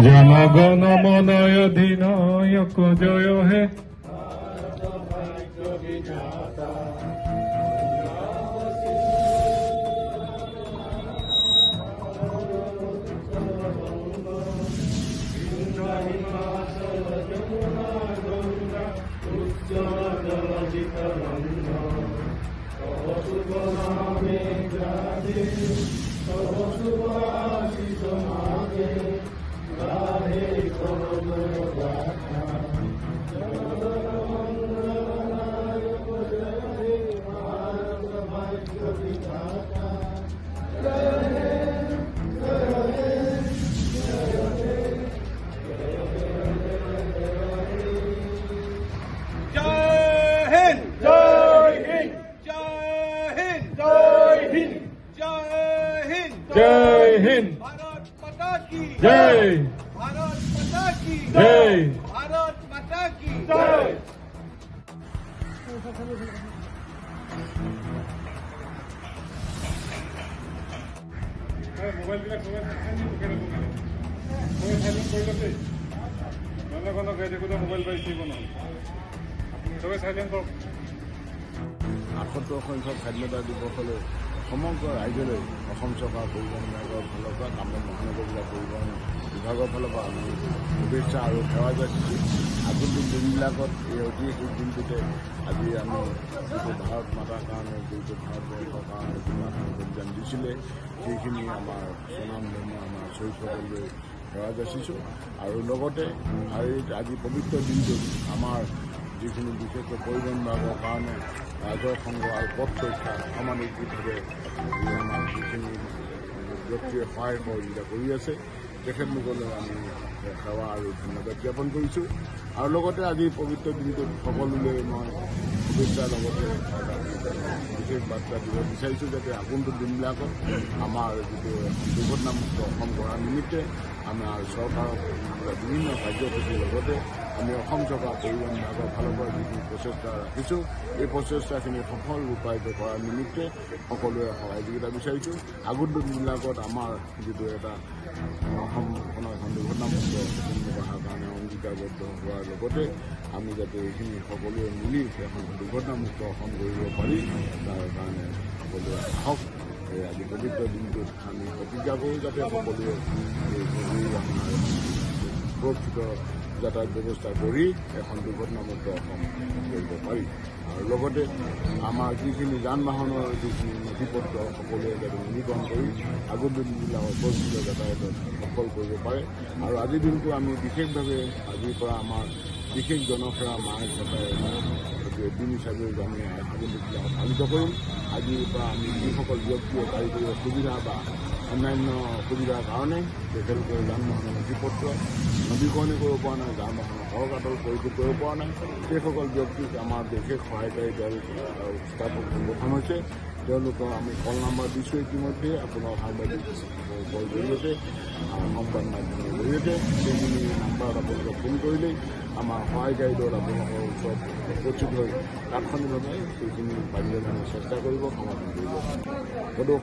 জনগণ মন অধিনায়ক জয় হে। जय हिंद। भारत माता की जय। भारत माता की जय। भारत माता की जय। मोबाइल मोबाइल सबै साइलेंट কৰক। ৭৮ সংখ্যক স্বাধীনতা দিৱসলৈ সমগ্ৰ ৰাজ্যলৈ অসম চৰকাৰ পৰিবহণ বিভাগৰ ফালৰ পৰা কামৰূপ মহানগৰ জিলা পৰিবহণ বিভাগৰ ফালৰ পৰা আমি শুভেচ্ছা আৰু সেৱা যাচিছোঁ। আগন্তুক দিনবিলাকত এই ঐতিহাসিক দিনটোতে আজি আমি যিটো ভাৰত মাতাৰ কাৰণে যিটো ভাৰতবৰ্ষৰ কাৰণে যিটো বলিদান দিছিলে সেইখিনি আমাৰ সুনাম ধৰ্ম আমাৰ শ্বহীদসকললৈ সেৱা যাচিছোঁ। আৰু লগতে আজি পবিত্ৰ দিনটোত আমাৰ যিখিনি বিশেষকৈ পৰিবহণ বিভাগৰ কাৰণে ৰাজহ সংঘ আৰু পথ সুৰক্ষা সামাজিকভাৱে আমাৰ যিখিনি ব্যক্তিয়ে সহায় সহযোগিতা কৰি আছে তেখেতলোকলৈ আমি সেৱা আৰু ধন্যবাদ জ্ঞাপন কৰিছোঁ। আৰু লগতে আজি পবিত্ৰ দিনটোত সকলোলৈ মই শুভেচ্ছাৰ লগতে বিশেষ বাৰ্তা দিব বিচাৰিছোঁ যাতে আগন্তুক দিনবিলাকত আমাৰ যিটো দুৰ্ঘটনামুক্ত অসম কৰাৰ নিমিত্তে আমাৰ চৰকাৰক বিভিন্ন কাৰ্যসূচীৰ লগতে আমি অসম চৰকাৰ পৰিবহণ বিভাগৰ ফালৰ পৰা যিখিনি প্ৰচেষ্টা ৰাখিছোঁ এই প্ৰচেষ্টাখিনি সফল ৰূপায়িত কৰাৰ নিমিত্তে সকলোৱে সহযোগিতা বিচাৰিছোঁ। আগন্তুক দিনবিলাকত আমাৰ যিটো এটা অসমখনৰ এখন দুৰ্ঘটনামুক্ত অসম গঢ়াৰ কাৰণে অংগীকাৰবদ্ধ হোৱাৰ লগতে আমি যাতে এইখিনি সকলোৱে মিলি এখন দুৰ্ঘটনামুক্ত অসম গঢ়িব পাৰি তাৰ কাৰণে সকলোৱে আহক। আজি পবিত্ৰ দিনটোত আমি প্ৰতিজ্ঞা কৰোঁ যাতে সকলোৱে আপোনাৰ সুৰক্ষিত যাতায়াত ব্যৱস্থা কৰি এখন দুৰ্ঘটনামুক্ত অসম কৰিব পাৰি। আৰু লগতে আমাৰ যিখিনি যান বাহনৰ যিখিনি নথি পত্ৰ সকলোৱে যাতে নৱীকৰণ কৰি আগন্তুক দিনবিলাকত সুৰক্ষিত যাতায়াতত সফল কৰিব পাৰে। আৰু আজিৰ দিনটো আমি বিশেষভাৱে আজিৰ পৰা আমাৰ বিশেষ জনসেৱা মাহ হিচাপে দিন হিচাপে আমি আগন্তুক দিনবিলাকত পালিত কৰিম। আজিৰ পৰা আমি যিসকল ব্যক্তিয়ে কাৰিকৰী অসুবিধা বা অন্যান্য অসুবিধাৰ কাৰণে তেখেতলোকে যান বাহনৰ নথি পত্ৰ নৱীকৰণে কৰিব পৰা নাই, যান বাহনৰ কৰকাটল পৰিশোধ কৰিব পৰা নাই, সেইসকল ব্যক্তিক আমাৰ বিশেষ সহায়কাৰী দল ষ্টাফ গঠন হৈছে। তেওঁলোকক আমি কল নাম্বাৰ দিছোঁ ইতিমধ্যে আপোনাৰ সাংবাদিকৰ জৰিয়তে সংবাদ মাধ্যমৰ জৰিয়তে সেইখিনি নাম্বাৰত আপোনালোকে ফোন কৰিলেই আমাৰ সহায়কাৰী দল আপোনালোকৰ ওচৰত উপস্থিত হৈ তাৎক্ষণিকভাৱে সেইখিনি পাৰিলে চেষ্টা কৰিব সমাধান কৰিব।